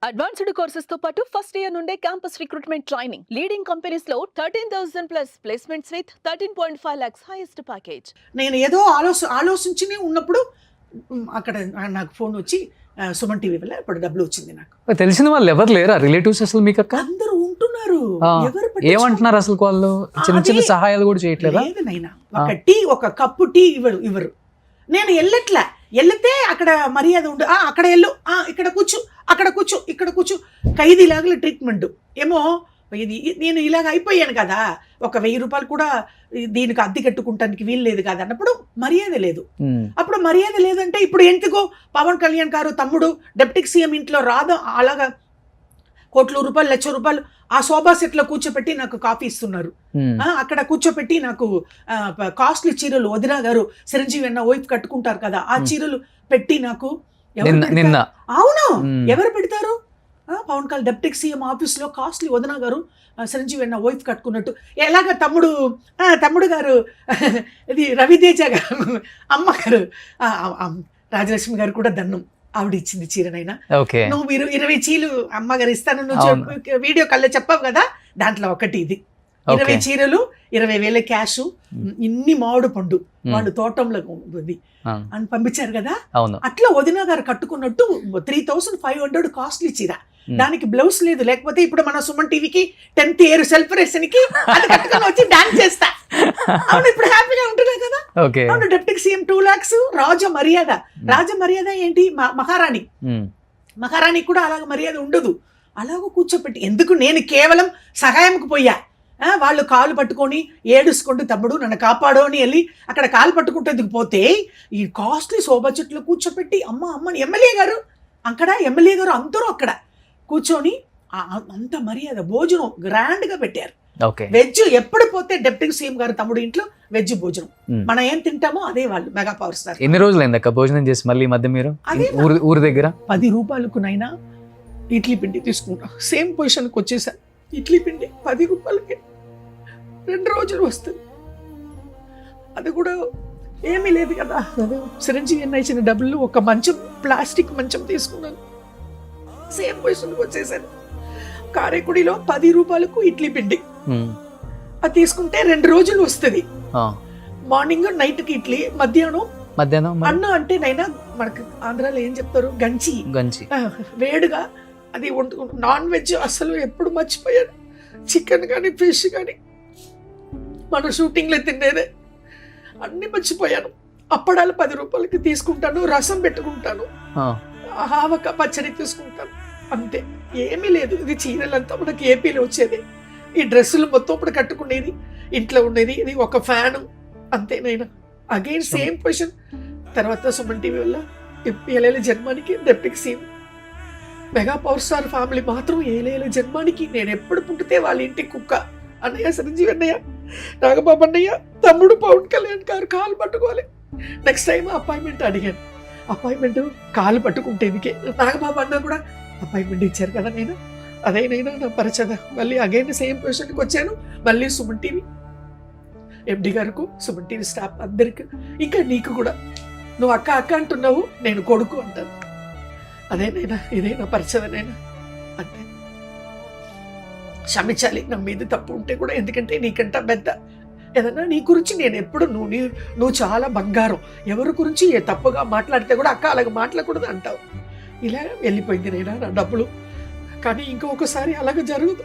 Advanced courses తో పాటు first year నుండే campus recruitment training leading companies లో 13,000 plus placements with 13.5 lakhs highest package. నేను ఏదో ఆలోచించి ఉన్నప్పుడు అక్కడ నాకు ఫోన్ వచ్చి సుమన్ టీవీ వల్ల ఇప్పుడు డబ్బులు వచ్చింది. నాకు తెలిసిన వాళ్ళు ఎవరు లేరా రిలేటివ్స్ అసలు మీకు? అక్క అందరూ ఉంటున్నారు. ఏమంటున్నారు అసలు? వాళ్ళు చిన్న చిన్న సహాయాలు కూడా చేయట్లేదా? లేదనైనా ఒక టీ, ఒక కప్పు టీ ఇవ్వరు. నేను వెళ్తే అక్కడ మర్యాద ఉండు, అక్కడ వెళ్ళు, ఇక్కడ కూర్చో, ఇక్కడ కూర్చో ఖైదీలాగా ట్రీట్మెంట్. ఏమో ఇది నేను ఇలాగ అయిపోయాను కదా, ఒక 1000 రూపాయలు కూడా దీనికి అద్దె కట్టుకుంటానికి వీలు లేదు కదా అన్నప్పుడు మర్యాద లేదు. అప్పుడు మర్యాద లేదంటే ఇప్పుడు ఎందుకో పవన్ కళ్యాణ్ గారు తమ్ముడు డిప్యూటీ సీఎం ఇంట్లో రాదు, అలాగా కోట్ల రూపాయలు, లక్ష రూపాయలు ఆ సోఫా సెట్ లో కూర్చోపెట్టి నాకు కాఫీ ఇస్తున్నారు. అక్కడ కూర్చోపెట్టి నాకు కాస్ట్లీ చీరలు వదినా గారు చిరంజీవి అన్న వైఫ్ కట్టుకుంటారు కదా, ఆ చీరలు పెట్టి నాకు అవును ఎవరు పెడతారు? Pawan Kalyan deputy CM office లో కాస్ట్లీ వదినా గారు చిరంజీవి అన్న వైఫ్ కట్టుకున్నట్టు. ఎలాగ తమ్ముడు గారు ఇది రవితేజ గారు అమ్మగారు రాజలక్ష్మి గారు కూడా దన్నం ఆవిడ ఇచ్చింది చీరనైనా. నువ్వు 20 చీరలు అమ్మగారు ఇస్తాను నువ్వు వీడియో కల్లా చెప్పావు కదా, దాంట్లో ఒకటి ఇది 20 చీరలు 20,000 క్యాష్, ఇన్ని మామిడి పండు వాళ్ళు తోటంలో ఉంది అని పంపించారు కదా. అట్లా వదిన గారు కట్టుకున్నట్టు 3,500 కాస్ట్లీ చీర, దానికి బ్లౌజ్ లేదు. లేకపోతే ఇప్పుడు మన సుమన్ టీవీకి 10th ఇయర్ సెలబ్రేషన్ కి అది కట్టుకొని వచ్చి డాన్స్ చేస్తా. అవును, ఇప్పుడు హ్యాపీగా ఉంటున్నా కదా. అవును, డిప్యూటీ సీఎం 2 lakhs. రాజ మర్యాద ఏంటి? మహారాణి కూడా అలాగ మర్యాద ఉండదు. అలాగో కూర్చోపెట్టి ఎందుకు? నేను కేవలం సహాయంకు పోయా. వాళ్ళు కాలు పట్టుకొని ఏడుచుకుంటూ తమ్ముడు నన్ను కాపాడు అని వెళ్ళి అక్కడ కాలు పట్టుకుంటేందుకు పోతే ఈ కాస్ట్లీ శోభా చెట్లు కూర్చోపెట్టి అమ్మని ఎమ్మెల్యే గారు అందరూ అక్కడ కూర్చొని అంత మర్యాద భోజనం గ్రాండ్ గా పెట్టారు. వెజ్ ఎప్పుడు పోతే డిప్యూటీ సీఎం గారు తమ్ముడు ఇంట్లో వెజ్ భోజనం. మనం ఏం తింటామో అదే వాళ్ళు మెగా పవర్ స్టార్. ఎన్ని రోజులైంది అక్క భోజనం చేసి మళ్ళీ మధ్య మీరు ఊరి దగ్గర? 10 రూపాయలకునైనా ఇడ్లీ పిండి తీసుకుంటాం. సేమ్ పొజిషన్కి వచ్చేసా. ఇడ్లీ పిండి 10 రూపాయలకి 2 రోజులు వస్తుంది. అది కూడా ఏమీ లేదు కదా. చిరంజీవి అన్న ఇచ్చిన డబ్బులు ఒక మంచం, ప్లాస్టిక్ మంచం తీసుకున్నాను. సేమ్ పొజిషన్కి వచ్చేసాను. కారేకుడిలో 10 రూపాయలకు ఇడ్లీ పిండి అది తీసుకుంటే 2 రోజులు వస్తుంది. మార్నింగ్ నైట్కి ఇడ్లీ, మధ్యాహ్నం అన్నం అంటే నైనా మనకు ఆంధ్రాలో ఏం చెప్తారు, గంచి వేడిగా అది వండుకుంటాం. నాన్ వెజ్ అసలు ఎప్పుడు మర్చిపోయాను. చికెన్ కానీ ఫిష్ కానీ మన షూటింగ్లో తినేదే అన్ని మర్చిపోయాను. అప్పడాలు 10 రూపాయలకి తీసుకుంటాను, రసం పెట్టుకుంటాను, ఆవక పచ్చడి తీసుకుంటాను, అంతే. ఏమీ లేదు. ఇది చీరలంతా మనకి ఏపీలో వచ్చేది, ఈ డ్రెస్సులు మొత్తం ఇప్పుడు కట్టుకునేది, ఇంట్లో ఉండేది, ఇది ఒక ఫ్యాను, అంతేనైనా. Again same position. తర్వాత సుమన్ టీవీ వల్ల ఏలేల జన్మానికి deputy CM mega power star family మాత్రం ఏలేల జన్మానికి. నేను ఎప్పుడు పుట్టితే వాళ్ళ ఇంటి కుక్క. అన్నయ్య చిరంజీవి అన్నయ్య, నాగబాబు అన్నయ్య, తమ్ముడు పవన్ కళ్యాణ్ గారు కాలు పట్టుకోవాలి. నెక్స్ట్ టైం అపాయింట్మెంట్ అడిగాను. అపాయింట్మెంట్ కాలు పట్టుకుంటే నాగబాబు అన్న కూడా అపాయింట్మెంట్ ఇచ్చారు కదా. అదేనైనా నా పరిచయ. మళ్ళీ అగైన్ సేమ్ పొజిషన్కి వచ్చాను. మళ్ళీ సుమన్ టీవీ ఎండి గారికి, సుమన్ టీవీ స్టాఫ్ అందరికి, ఇంకా నీకు కూడా, నువ్వు అక్క అంటున్నావు, నేను కొడుకు అంటాను. అదేనైనా ఇదేనా పరిచయనైనా, అంతే. క్షమించాలి నా మీద తప్పు ఉంటే కూడా, ఎందుకంటే నీకంట పెద్ద ఏదన్నా నీ గురించి నేను ఎప్పుడు నువ్వు చాలా బంగారం, ఎవరి గురించి ఏ తప్పుగా మాట్లాడితే కూడా అక్క అలాగ మాట్లాడకూడదు అంటావు. ఇలా వెళ్ళిపోయింది నా డబ్బులు. కానీ ఇంకొకసారి అలాగ జరగదు.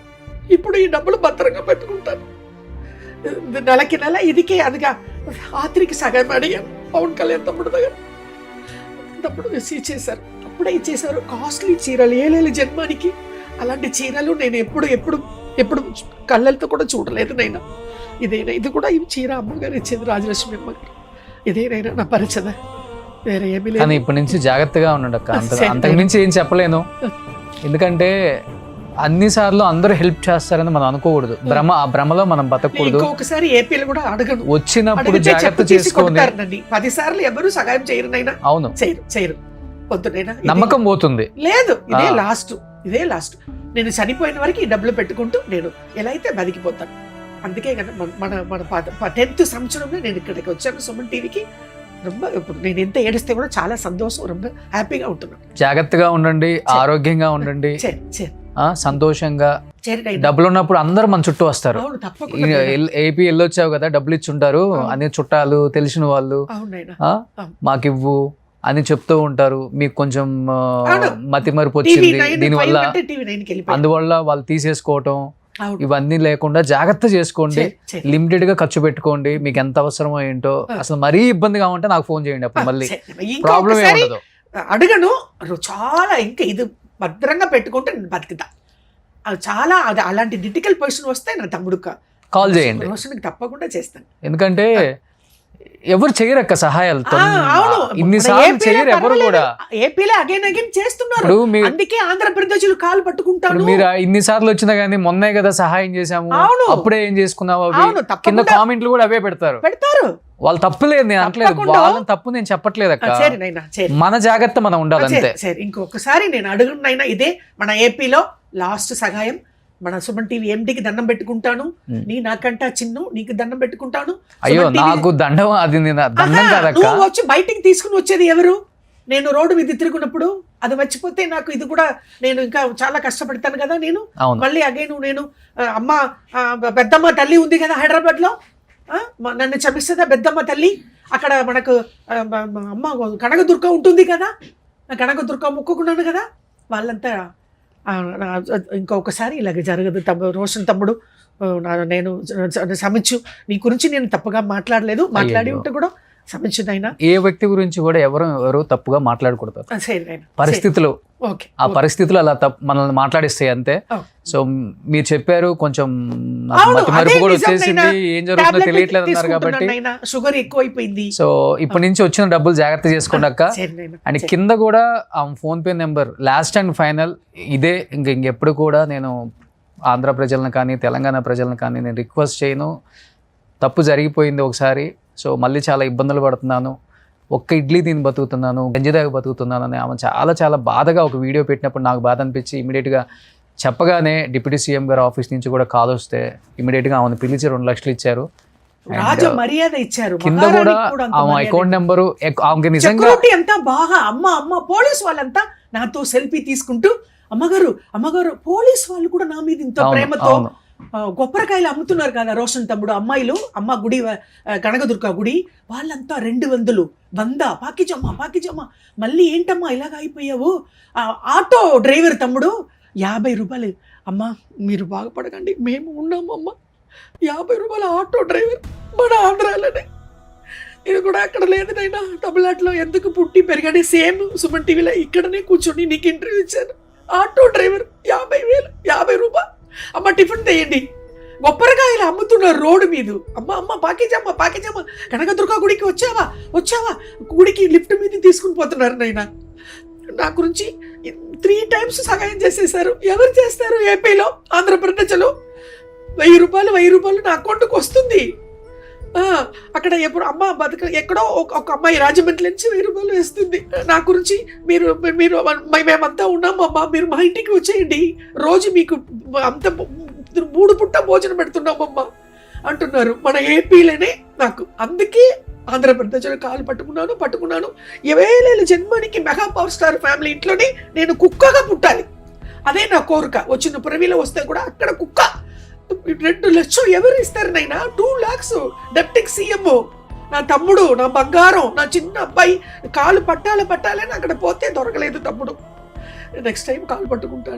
ఇప్పుడు ఈ డబ్బులు భద్రంగా పెట్టుకుంటాను. నెలకి నెల ఇదికే అదిగా రాత్రికి సగం అడిగాను పవన్ కళ్యాణ్ తమ్ముడు దగ్గర. తప్పుడు ఇచ్చేసారు, అప్పుడే ఇచ్చేసారు. కాస్ట్లీ చీరలు ఏలేలు జన్మానికి. అలాంటి చీరలు నేను ఎప్పుడు కళ్ళతో కూడా చూడలేదు నైనా. ఇది కూడా ఈ చీర అమ్మగారు ఇచ్చేది, రాజలక్ష్మి అమ్మగారు. ఇదేనైనా నా పరిచయ, వేరే ఏమీ లేదు. ఇప్పటి నుంచి జాగ్రత్తగా ఉండండి అక్క. అంతకు మించి ఏం చెప్పలేను. ఎందుకంటే అన్ని సార్లు అందరూ హెల్ప్ చేస్తారని మనం అనుకోకూడదు. ఆ భ్రమలో మనం బతకూడదు. ఒకసారి ఏపీలో కూడా అడగను, వచ్చినప్పుడు జాగ్రత్త చేసుకోండి. 10 సార్లు ఎవరు సహాయం చేయరు. అవును, చేయరు. పొద్దునైనా నమ్మకం పోతుంది. లేదు, ఇదే లాస్ట్. నేను చనిపోయిన వరకు ఈ డబ్బులు పెట్టుకుంటూ నేను ఎలా అయితే బతికిపోతాను. అందుకే కదా మన 10th సంవత్సరంలో నేను ఇక్కడికి వచ్చాను సుమన్ టీవీకి. రొమ్మ ఇప్పుడు నేను ఎంత ఏడిస్తే కూడా చాలా సంతోషం, రొమ్మ హ్యాపీగా ఉంటున్నాను. జాగ్రత్తగా ఉండండి, ఆరోగ్యంగా ఉండండి, సరే సరే సంతోషంగా. సరే నైనా. డబ్బులు ఉన్నప్పుడు అందరూ మన చుట్టూ వస్తారు. అవును తప్పకుండా. ఏపీ వెళ్ళొచ్చావు కదా, డబ్బులు ఇచ్చుంటారు, అన్ని చుట్టాలు తెలిసిన వాళ్ళు అవును నైనా. మాకివ్వు అని చెప్తూ ఉంటారు. మీకు కొంచెం మతి మరుపు టీవీ వచ్చింది నైన్ దీనివల్ల, ఫైవ్ అంటే టీవీ నైన్కి వెళ్ళిపోయాను. అందువల్ల వాళ్ళు తీసేసుకోవటం అవును. ఇవన్నీ లేకుండా జాగ్రత్త చేసుకోండి, సరే, సరే. లిమిటెడ్ గా ఖర్చు పెట్టుకోండి. మీకు ఎంత అవసరమో ఏంటో, అసలు మరీ ఇబ్బందిగా ఉంటే నాకు ఫోన్ చేయండి, అప్పుడు మళ్ళీ సరే. ప్రాబ్లం ఇంకొకసారి ఉండదు. అడగను, చాలా ఇంకా ఇది భద్రంగా పెట్టుకుంటే నేను బతుకుతా. అది చాలా అది అలాంటి క్రిటికల్ పొజిషన్ వస్తే నా తమ్ముడు కాల్ చేయండి, రోషన్కి తప్పకుండా చేస్తాను. ఎందుకంటే ఎవరు చేయరక్క సహాయాలు అవును. ఇన్నిసార్లు ఏపీలో చేయరు ఎవరు పర్వాలేదు. కూడా. ఏపీలో అగైన్ అగైన్ చేస్తున్నారు. ఇప్పుడు మీ- అందుకే ఆంధ్రప్రదేశ్లు కాలు పట్టుకుంటాను. ఇప్పుడు మీరు ఇన్నిసార్లు వచ్చినా గానీ మొన్నే కదా సహాయం చేశాము, అవును. అప్పుడే ఏం చేసుకున్నావు అవి అవును, కింద తప్పకుండా కామెంట్లు కూడా అవే పెడతారు. పెడతారు. వాళ్ళు తప్పులేదు, నేను అనట్లేదు, తప్పకుండా. వాళ్ళని తప్పు నేను చెప్పట్లేదు అక్క. సరే నైనా, సరే మన జాగ్రత్త మనం ఉండాలి అంతే. సరే. ఇంకొకసారి నేను అడుగునైనా ఇదే మన ఏపీలో లాస్ట్ సహాయం. మన సుమన్ టీవీ ఎండికి దండం పెట్టుకుంటాను. నీ నాకంటా చిన్ను నీకు దండం పెట్టుకుంటాను. అయ్యో సుమన్ టీవీ నాకు దండం, అది నేను దండం ఆహా, కాదక్క. నువ్వు వచ్చి బయటికి తీసుకుని వచ్చేది ఎవరు? నేను రోడ్డు మీద తిరుగున్నప్పుడు అది మర్చిపోతే నాకు ఇది కూడా నేను ఇంకా చాలా కష్టపడతాను కదా. నేను అవును. మళ్ళీ అగైన్ నేను అమ్మ పెద్దమ్మ తల్లి ఉంది కదా హైదరాబాద్ లో, నన్ను క్షమిస్తుందా పెద్దమ్మ తల్లి? అక్కడ మనకు అమ్మ కనకదుర్గ ఉంటుంది కదా, కనకదుర్గ మొక్కుకున్నాను కదా. వాళ్ళంతా ఇంకొకసారి ఇలాగ జరగదు రోషన్ తమ్ముడు, నేను క్షమించు, నీ గురించి నేను తప్పుగా మాట్లాడలేదు, మాట్లాడి ఉంటే కూడా క్షమించునైనా. ఏ వ్యక్తి గురించి కూడా ఎవరు తప్పుగా మాట్లాడకూడదు. పరిస్థితులు, ఓకే, ఆ పరిస్థితులు అలా మనల్ని మాట్లాడిస్తాయి అంతే. సో మీరు చెప్పారు, కొంచెం నాకు మతి మరుపు కూడా వచ్చేసింది, ఏం జరుగుతుందో తెలియట్లేదు అన్నారు కాబట్టి షుగర్ ఎక్కువైపోయింది. సో ఇప్పటి నుంచి వచ్చిన డబ్బులు జాగ్రత్త చేసుకోండి అక్క. అండ్ కింద కూడా ఆ phone pay number last and final ఇదే. ఇంకెప్పుడు కూడా నేను ఆంధ్ర ప్రజలను కానీ తెలంగాణ ప్రజలను కానీ నేను రిక్వెస్ట్ చేయను. తప్పు జరిగిపోయింది ఒకసారి, సో మళ్ళీ చాలా ఇబ్బందులు పడుతున్నాను, ఒక్క ఇడ్లీ తిని బతుకుతున్నాను, గంజిదాగా బతుకుతున్నాను అని ఆమె చాలా చాలా బాధగా ఒక వీడియో పెట్టినప్పుడు నాకు బాధ అనిపించి ఇమీడియట్గా చెప్పగానే డిప్యూటీ సీఎం గారి ఆఫీస్ నుంచి కూడా కాల్ వస్తే ఇమీడియట్గా ఆమెను పిలిచి 2 లక్షలు ఇచ్చారు. రాజ మర్యాద ఇచ్చారు. కింద కూడా ఆమె అకౌంట్ నెంబరు ఆమెకి నిజంగా అంతా బాగా అమ్మ పోలీస్ వాళ్ళంతా నాతో సెల్ఫీ తీసుకుంటూ అమ్మగారు పోలీస్ వాళ్ళు కూడా నా మీద ఇంత ప్రేమతో కొబ్బరికాయలు అమ్ముతున్నారు కదా రోషన్ తమ్ముడు, అమ్మాయిలు అమ్మ గుడి కనకదుర్గ గుడి వాళ్ళంతా 200 100 పాకిజమ్మ మళ్ళీ ఏంటమ్మా ఇలాగ అయిపోయావు? ఆటో డ్రైవర్ తమ్ముడు 50 రూపాయలు, అమ్మ మీరు బాగుపడకండి మేము ఉన్నాము అమ్మ, 50 రూపాయల ఆటో డ్రైవర్ మన ఆంధ్రాలోనే. ఇది కూడా అక్కడ లేదు నైనా, తమిళనాడులో ఎందుకు పుట్టి పెరిగానే సేమ్ సుమన్ టీవీలో ఇక్కడనే కూర్చొని నీకు ఇంటర్వ్యూ ఇచ్చాను. ఆటో డ్రైవర్ 50 రూపాయలు, అమ్మ టిఫిన్ తెయండి. కొబ్బరికాయలు అమ్ముతున్నారు రోడ్డు మీద. అమ్మ పాకిజమ్మ కనకదుర్గ గుడికి వచ్చావా గుడికి లిఫ్ట్ మీద తీసుకుని పోతున్నారు నైనా. నా గురించి 3 times సహాయం చేసేసారు. ఎవరు చేస్తారు ఏపీలో ఆంధ్రప్రదేశ్లో? 1000 రూపాయలు నా అకౌంట్కి వస్తుంది. అక్కడ ఎప్పుడు అమ్మ ఎక్కడో ఒక అమ్మాయి రాజమండ్రి నుంచి 1000 రూపాయలు వేస్తుంది. నా గురించి మీరు మేమంతా ఉన్నాం అమ్మా, మీరు మా ఇంటికి వచ్చేయండి, రోజు మీకు అంత 3 పూట భోజనం పెడుతున్నామమ్మా అంటున్నారు మన ఏపీలోనే. నాకు అందుకే ఆంధ్రప్రదేశ్లో కాలు పట్టుకున్నాను. ఏవేళ జన్మానికి మెగా పవర్ స్టార్ ఫ్యామిలీ ఇంట్లోనే నేను కుక్కగా పుట్టాలి, అదే నా కోరిక. వచ్చిన పురవిలో వస్తే కూడా అక్కడ కుక్క. 2 లక్షలు ఎవరు ఇస్తారు నైనా? 2 lakhs డెప్యూటీ సీఎం, నా తమ్ముడు, నా బంగారం, నా చిన్న అబ్బాయి కాలు పట్టాలని అక్కడ పోతే దొరకలేదు తమ్ముడు. నెక్స్ట్ టైం కాలు పట్టుకుంటాను.